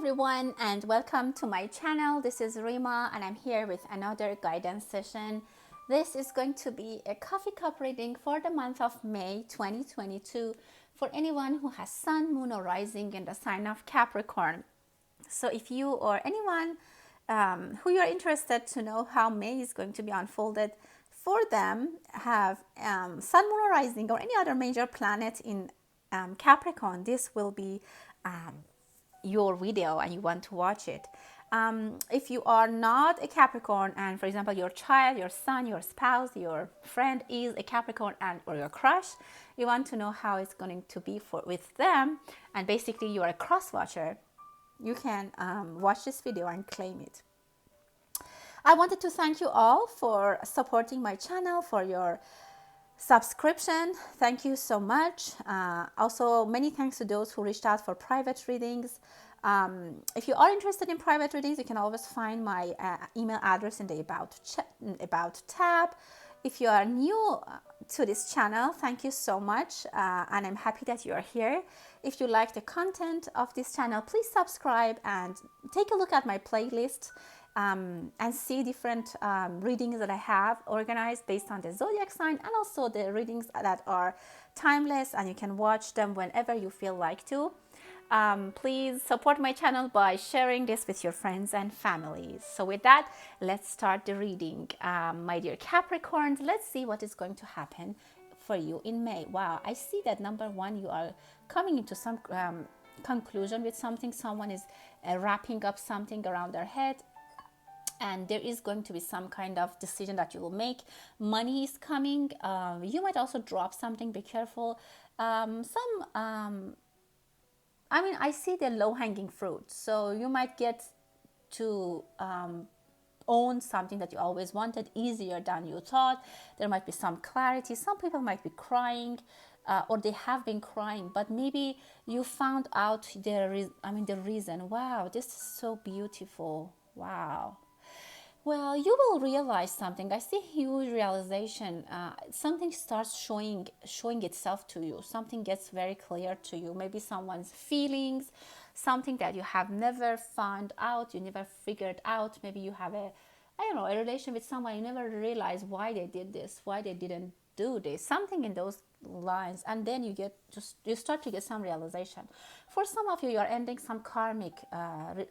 everyone, and welcome to my channel. This is Rima and I'm here with another guidance session. This is going to be a coffee cup reading for the month of May 2022 for anyone who has sun, moon or rising in the sign of Capricorn. So if you or anyone who you're interested to know how May is going to be unfolded for them have sun, moon or rising or any other major planet in Capricorn, this will be your video and you want to watch it. If you are not a Capricorn and for example your child, your son, your spouse, your friend is a Capricorn and or your crush, you want to know how it's going to be with them and basically you are a cross watcher, you can watch this video and claim it. I wanted to thank you all for supporting my channel, for your subscription. Thank you so much. Also, many thanks to those who reached out for private readings. If you are interested in private readings, you can always find my email address in the About tab. If you are new to this channel, thank you so much, and I'm happy that you are here. If you like the content of this channel, please subscribe and take a look at my playlist. And see different readings that I have organized based on the zodiac sign and also the readings that are timeless and you can watch them whenever you feel like to. Please support my channel by sharing this with your friends and families. So with that, let's start the reading. My dear Capricorns, let's see what is going to happen for you in May. Wow, I see that number one, you are coming into some conclusion with something. Someone is wrapping up something around their head. And there is going to be some kind of decision that you will make. Money is coming. You might also drop something. Be careful. I see the low-hanging fruit. So you might get to own something that you always wanted easier than you thought. There might be some clarity. Some people might be crying. Or they have been crying, but maybe you found out the reason. Wow, this is so beautiful. Wow. Well, you will realize something. I see huge realization. Something starts showing itself to you. Something gets very clear to you. Maybe someone's feelings, something that you have never found out, you never figured out. Maybe you have a relation with someone, you never realize why they did this, why they didn't do this, something in those lines, and then you start to get some realization. For some of you, you are ending some karmic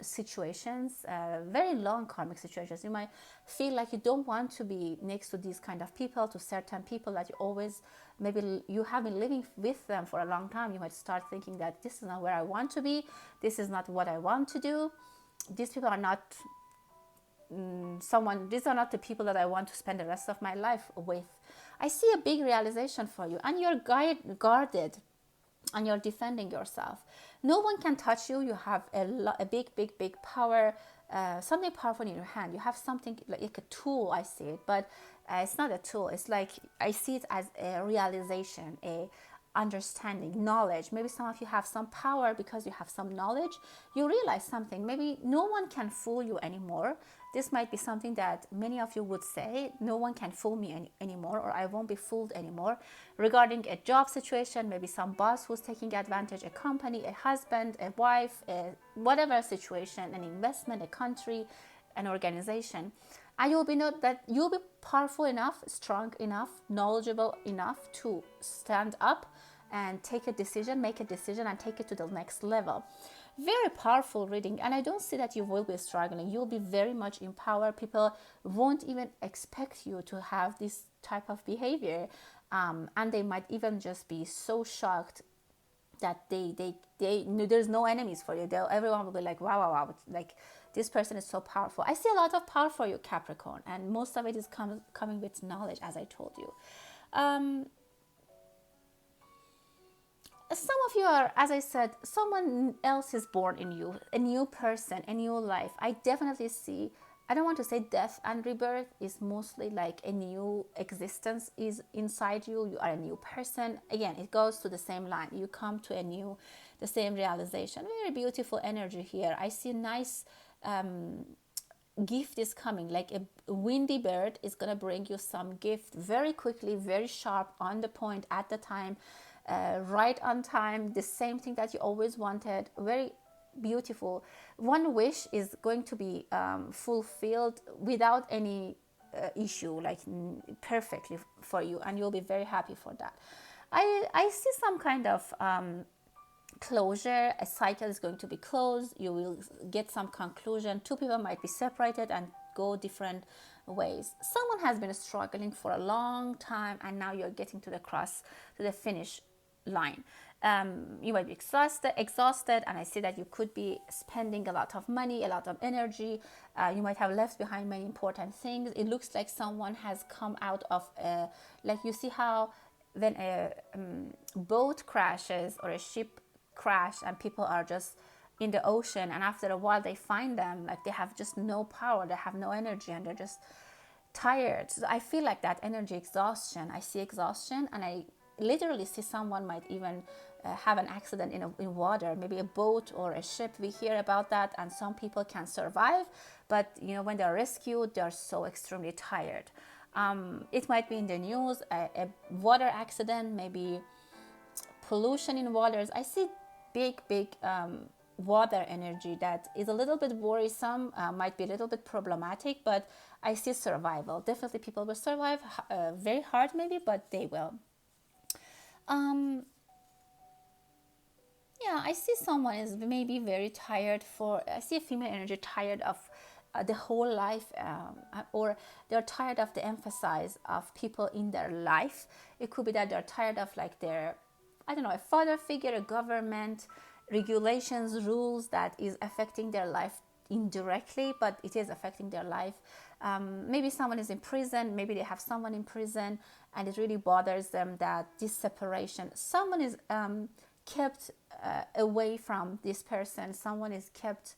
situations, very long karmic situations. You might feel like you don't want to be next to these kind of people, to certain people that you always, maybe you have been living with them for a long time. You might start thinking that this is not where I want to be, this is not what I want to do, these people are not these are not the people that I want to spend the rest of my life with. I see a big realization for you, and you're guarded and you're defending yourself. No one can touch you. You have a big power, something powerful in your hand. You have something like a tool. I see it, but it's not a tool. It's like I see it as a realization, a understanding, knowledge. Maybe some of you have some power because you have some knowledge. You realize something. Maybe no one can fool you anymore. This might be something that many of you would say, no one can fool me anymore, or I won't be fooled anymore. Regarding a job situation, maybe some boss who's taking advantage, a company, a husband, a wife, whatever situation, an investment, a country, an organization. And you'll be powerful enough, strong enough, knowledgeable enough to stand up and make a decision and take it to the next level. Very powerful reading, and I don't see that you will be struggling. You'll be very much in power. People won't even expect you to have this type of behavior, and they might even just be so shocked that there's no enemies for you. Everyone will be like, wow, like this person is so powerful. I see a lot of power for you, Capricorn, and most of it is coming with knowledge, as I told you. Some of you are, as I said, someone else is born in you, a new person, a new life. I definitely see, I don't want to say death and rebirth, is mostly like a new existence is inside you. You are a new person. Again, it goes to the same line. You come to the same realization. Very beautiful energy here. I see nice gift is coming, like a windy bird is going to bring you some gift very quickly, very sharp, on the point, at the time. Right on time, the same thing that you always wanted, very beautiful. One wish is going to be fulfilled without any issue, like perfectly for you, and you'll be very happy for that. I see some kind of closure. A cycle is going to be closed. You will get some conclusion. Two people might be separated and go different ways. Someone has been struggling for a long time, and now you're getting to the finish line. You might be exhausted, and I see that you could be spending a lot of money, a lot of energy. You might have left behind many important things. It looks like someone has come out of like, you see how when a boat crashes or a ship crash and people are just in the ocean, and after a while they find them, like they have just no power, they have no energy, and they're just tired. So I feel like that energy exhaustion. I see exhaustion, and I literally see someone might even have an accident in water, maybe a boat or a ship. We hear about that, and some people can survive, but when they're rescued, they're so extremely tired. It might be in the news, a water accident, maybe pollution in waters. I see big water energy that is a little bit worrisome, might be a little bit problematic, but I see survival. Definitely people will survive, very hard maybe, but they will. Yeah, I see someone is maybe very tired I see a female energy tired of the whole life, or they're tired of the emphasis of people in their life. It could be that they're tired of like their, I don't know, a father figure, a government, regulations, rules that is affecting their life indirectly, but it is affecting their life. Maybe someone is in prison, maybe they have someone in prison, and it really bothers them that this separation. Someone is kept away from this person. Someone is kept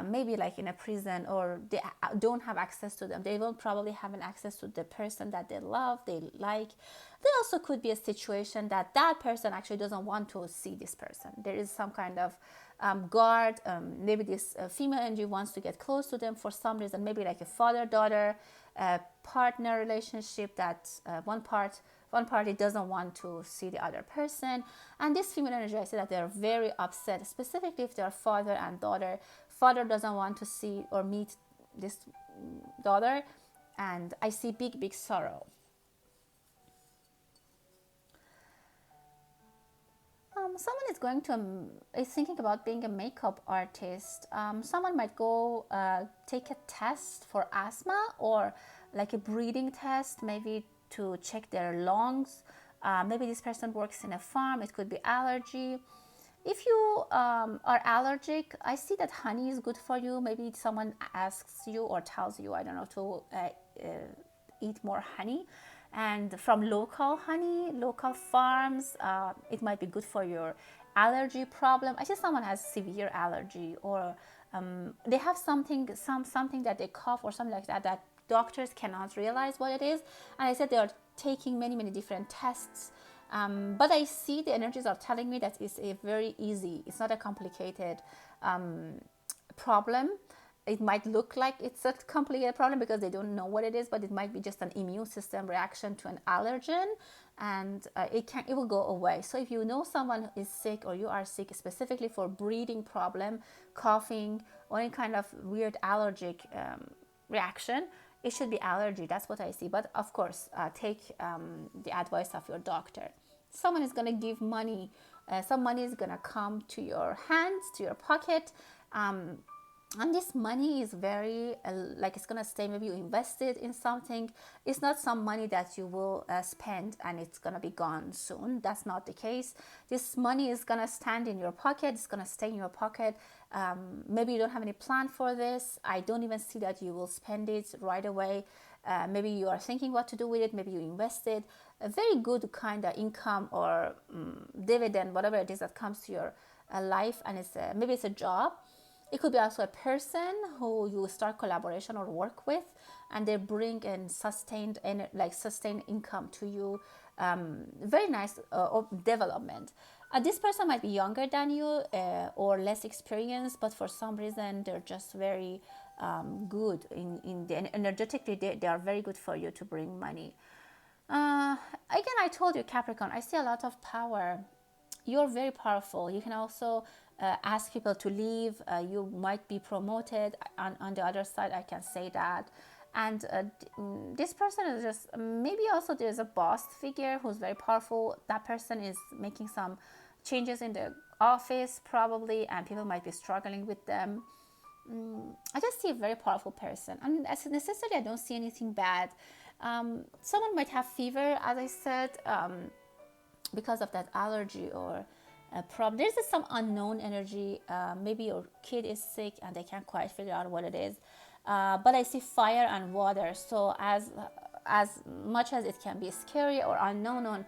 maybe like in a prison, or they don't have access to them. They will probably have an access to the person that they love, they like. There also could be a situation that person actually doesn't want to see this person. There is some kind of guard. Maybe this female energy wants to get close to them for some reason. Maybe like a father-daughter partner relationship that one party doesn't want to see the other person. And this female energy, I say that they're very upset, specifically if they're father and daughter. Father doesn't want to see or meet this daughter, and I see big sorrow. Someone is thinking about being a makeup artist. Someone might go take a test for asthma, or like a breathing test, maybe to check their lungs. Maybe this person works in a farm. It could be allergy. If you are allergic, I see that honey is good for you. Maybe someone asks you or tells you, I don't know, to eat more honey. And from local honey, local farms, it might be good for your allergy problem. I see someone has severe allergy, or they have something that they cough or something like that doctors cannot realize what it is. And I said they are taking many different tests. But I see the energies are telling me that it's a very easy, it's not a complicated problem. It might look like it's a complicated problem because they don't know what it is, but it might be just an immune system reaction to an allergen, and it will go away. So if you know someone is sick, or you are sick specifically for breathing problem, coughing, or any kind of weird allergic reaction, it should be allergy. That's what I see. But of course, take the advice of your doctor. Someone is going to give money. Some money is going to come to your hands, to your pocket. And this money is very, like it's going to stay. Maybe you invested in something. It's not some money that you will spend and it's going to be gone soon. That's not the case. This money is going to stand in your pocket. It's going to stay in your pocket. Maybe you don't have any plan for this. I don't even see that you will spend it right away. Maybe you are thinking what to do with it. Maybe you invested. A very good kind of income or dividend, whatever it is that comes to your life. And maybe it's a job. It could be also a person who you start collaboration or work with, and they bring in sustained income to you. Very nice development. This person might be younger than you or less experienced, but for some reason they're just very good energetically. They are very good for you to bring money. Again, I told you, Capricorn, I see a lot of power. You're very powerful. You can also ask people to leave. You might be promoted. On the other side, I can say that. And this person is just, maybe also there's a boss figure who's very powerful. That person is making some changes in the office probably, and people might be struggling with them. I just see a very powerful person. I mean, as necessarily, I don't see anything bad. Someone might have fever, as I said, because of that allergy or a problem. There's just some unknown energy. Maybe your kid is sick and they can't quite figure out what it is. But I see fire and water. So as much as it can be scary or unknown,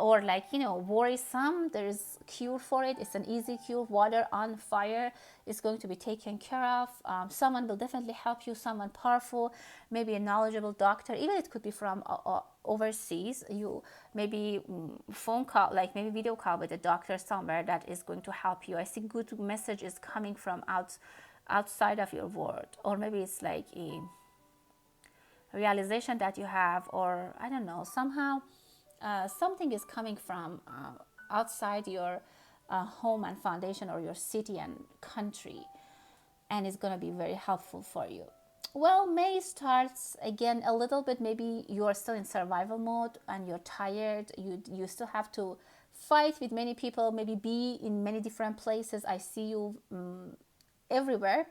or like, worrisome, there's cure for it. It's an easy cure. Water on fire is going to be taken care of. Someone will definitely help you, someone powerful, maybe a knowledgeable doctor. Even it could be from overseas. You maybe phone call, like maybe video call with a doctor somewhere that is going to help you. I see good message is coming from outside of your world, or maybe it's like a realization that you have, or I don't know, somehow something is coming from outside your home and foundation, or your city and country, and it's going to be very helpful for you. Well, May starts again a little bit. Maybe you are still in survival mode and you're tired. You still have to fight with many people, maybe be in many different places. I see you everywhere.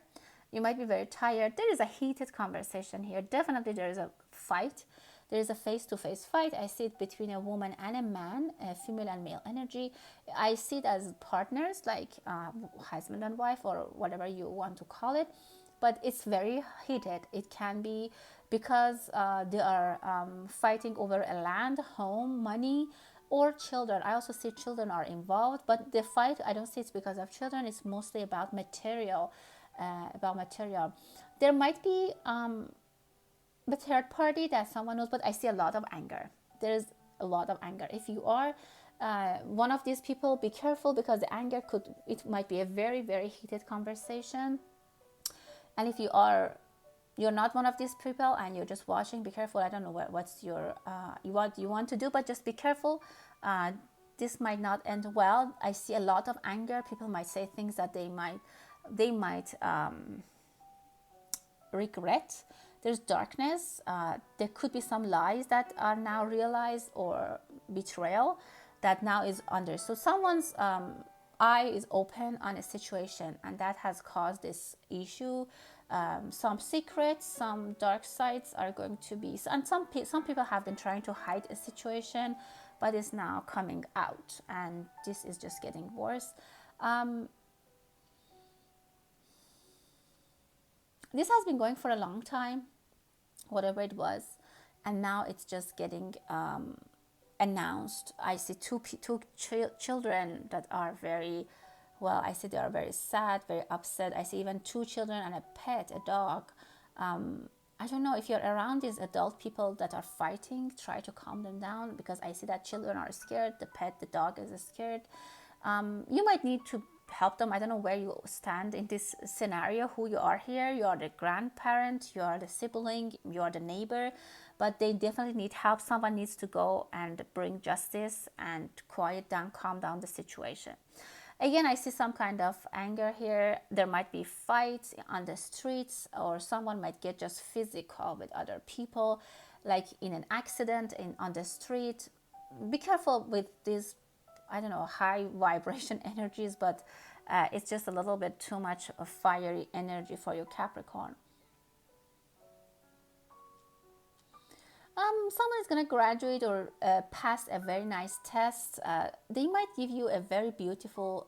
You might be very tired. There is a heated conversation here. Definitely there is a fight. There is a face-to-face fight. I see it between a woman and a man, a female and male energy. I see it as partners, like husband and wife, or whatever you want to call it. But it's very heated. It can be because they are fighting over a land, home, money, or children. I also see children are involved, but the fight, I don't see it's because of children. It's mostly about material. There might be the third party that someone knows, but I see a lot of anger. There's a lot of anger. If you are one of these people, be careful, because the anger it might be a very, very heated conversation. And if you're not one of these people and you're just watching, be careful. I don't know what's your what you want to do, but just be careful. This might not end well. I see a lot of anger. People might say things that they might regret. There's darkness. There could be some lies that are now realized, or betrayal that now is under. So someone's eye is open on a situation, and that has caused this issue. Some secrets, some dark sides are going to be, and some people have been trying to hide a situation, but it's now coming out, and this is just getting worse. This has been going for a long time, whatever it was, and now it's just getting announced. I see two children that are very, well, I see they are very sad, very upset. I see even two children and a pet, a dog. I don't know if you're around these adult people that are fighting, try to calm them down, because I see that children are scared, the dog is scared. You might need to help them. I don't know where you stand in this scenario, who you are here. You are the grandparent, you are the sibling, you are the neighbor, but they definitely need help. Someone needs to go and bring justice and quiet down, calm down the situation. Again, I see some kind of anger here. There might be fights on the streets, or someone might get just physical with other people, like in an accident on the street. Be careful with these, I don't know, high vibration energies, but it's just a little bit too much of fiery energy for your Capricorn. Someone is going to graduate or pass a very nice test. They might give you a very beautiful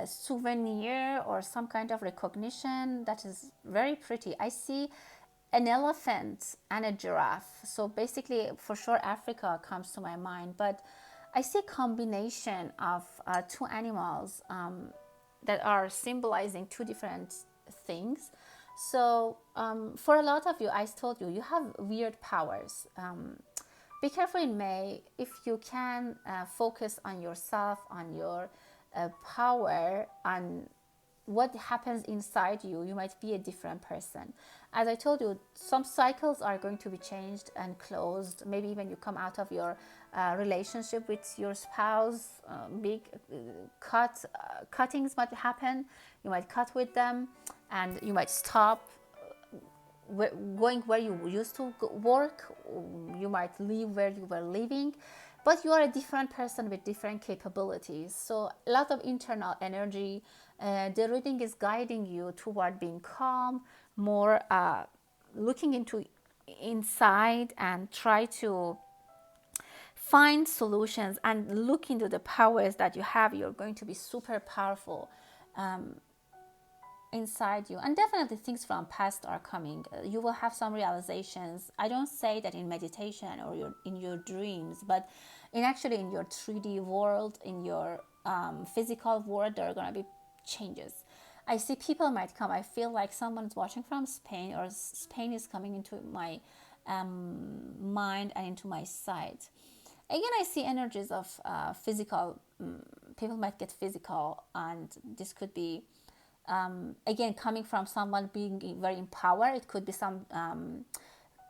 souvenir or some kind of recognition that is very pretty. I see an elephant and a giraffe. So basically, for sure, Africa comes to my mind. But I see a combination of two animals that are symbolizing two different things. So for a lot of you, I told you, you have weird powers. Be careful in May. If you can focus on yourself, on your power, on what happens inside you, you might be a different person. As I told you, some cycles are going to be changed and closed. Maybe when you come out of your relationship with your spouse, big cuttings might happen. You might cut with them, and you might stop going where you used to work. You might leave where you were living, but you are a different person with different capabilities. So a lot of internal energy. The reading is guiding you toward being calm, more looking into inside, and try to find solutions and look into the powers that you have. You're going to be super powerful inside you, and definitely things from past are coming. You will have some realizations. I don't say that in meditation or in your dreams, but in your 3D world, in your physical world, there are going to be changes. I see people might come. I feel like someone's watching from Spain, or Spain is coming into my mind and into my sight. Again, I see energies of physical. People might get physical, and this could be again coming from someone being very in power. It could be some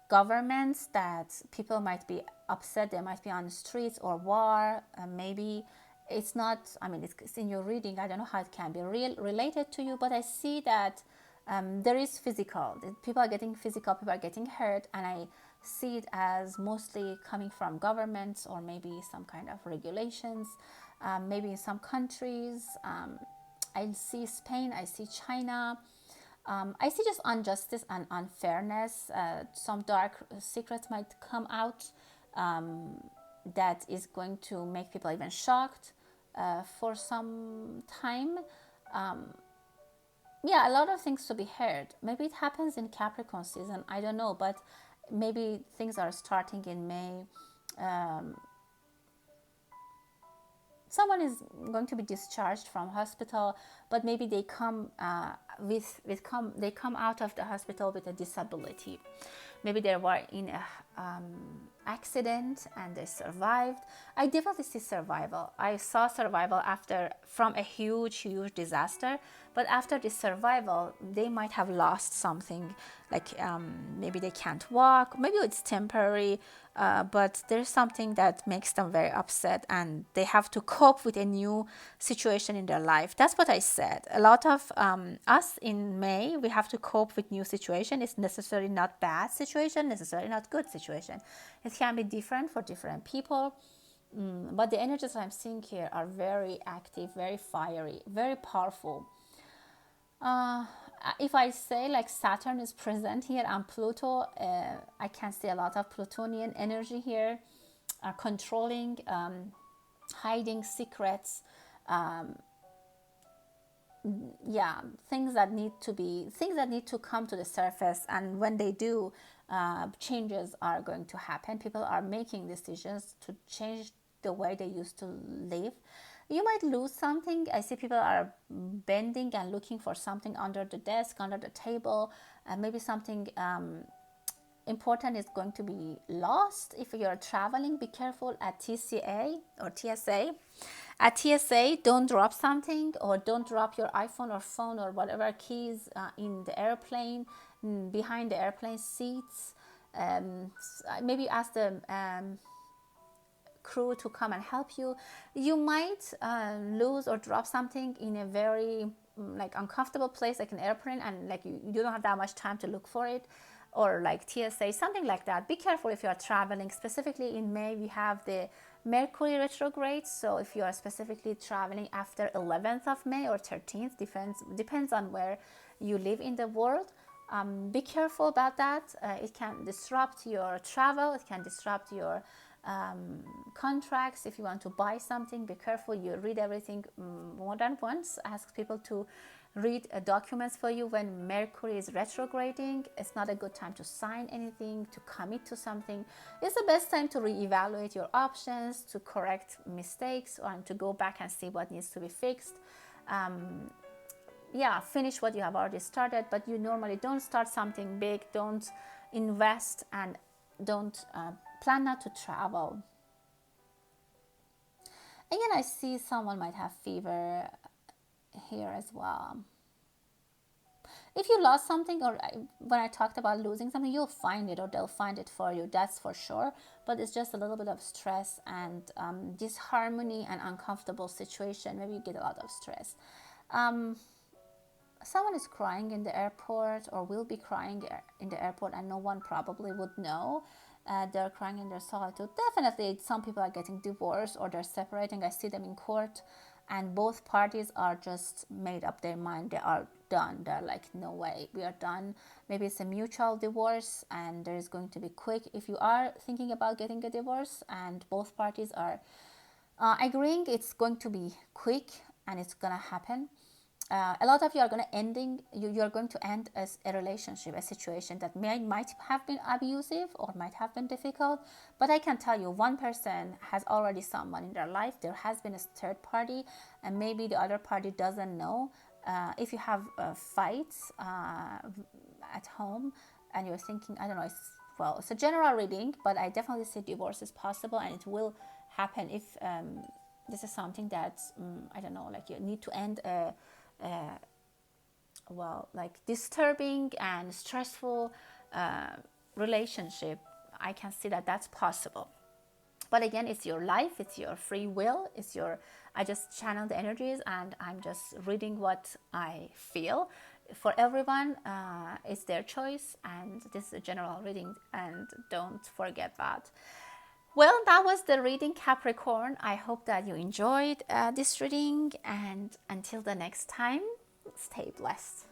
governments that people might be upset. They might be on the streets or war. Maybe it's not. I mean, it's in your reading. I don't know how it can be related to you, but I see that there is physical. People are getting physical. People are getting hurt, and I see it as mostly coming from governments or maybe some kind of regulations. Maybe in some countries. I see Spain. I see China. I see just injustice and unfairness. Some dark secrets might come out that is going to make people even shocked for some time. Yeah, a lot of things to be heard. Maybe it happens in Capricorn season. I don't know, but maybe things are starting in May. Someone is going to be discharged from hospital, but maybe they come they come out of the hospital with a disability. Maybe they were in a accident and they survived. I definitely see survival. I saw survival from a huge disaster, but after this survival, they might have lost something. Like maybe they can't walk. Maybe it's temporary, but there's something that makes them very upset, and they have to cope with a new situation in their life. That's what I said. A lot of us in May, we have to cope with new situation. It's necessarily not bad situation, necessarily not good situation. It can be different for different people. But the energies I'm seeing here are very active, very fiery, very powerful. If I say like Saturn is present here and Pluto, I can see a lot of Plutonian energy here, controlling, hiding secrets. Yeah, things that need to come to the surface, and when they do, changes are going to happen. People are making decisions to change the way they used to live. You might lose something. I see people are bending and looking for something under the desk, under the table. Maybe something important is going to be lost. If you're traveling, be careful at TCA or TSA. At TSA, don't drop something, or don't drop your iPhone or phone or whatever keys in the airplane, behind the airplane seats. Maybe ask the crew to come and help you. You might lose or drop something in a very like uncomfortable place, like an airplane, and like you don't have that much time to look for it, or like TSA, something like that. Be careful if you are traveling. Specifically in May, we have the Mercury retrograde. So if you are specifically traveling after 11th of May or 13th, depends on where you live in the world. Be careful about that. It can disrupt your travel. It can disrupt your contracts. If you want to buy something, be careful. You read everything more than once. Ask people to read documents for you. When Mercury is retrograding, it's not a good time to sign anything, to commit to something. It's the best time to reevaluate your options, to correct mistakes, and to go back and see what needs to be fixed. Finish what you have already started, but you normally don't start something big, don't invest, and don't plan not to travel. Again, I see someone might have fever here as well. if you lost something, or when I talked about losing something, you'll find it, or they'll find it for you, that's for sure. But it's just a little bit of stress and disharmony and uncomfortable situation. Maybe you get a lot of stress. Someone is crying in the airport, or will be crying in the airport, and no one probably would know. They're crying in their solitude. Definitely, some people are getting divorced, or they're separating. I see them in court, and both parties are just made up their mind. They are done. They're like, no way, we are done. Maybe it's a mutual divorce, and there is going to be quick. If you are thinking about getting a divorce, and both parties are agreeing, it's going to be quick, and it's gonna happen. A lot of you are going to you're going to end as a relationship, a situation that might have been abusive or might have been difficult. But I can tell you, one person has already someone in their life. There has been a third party, and maybe the other party doesn't know. If you have fights at home, and you're thinking, I don't know, it's a general reading, but I definitely see divorce is possible, and it will happen if this is something that I don't know, like you need to end like disturbing and stressful relationship. I can see that that's possible. But again, it's your life, it's your free will, I just channel the energies, and I'm just reading what I feel. For everyone, it's their choice, and this is a general reading, and don't forget that. Well, that was the reading, Capricorn. I hope that you enjoyed this reading, and until the next time, stay blessed.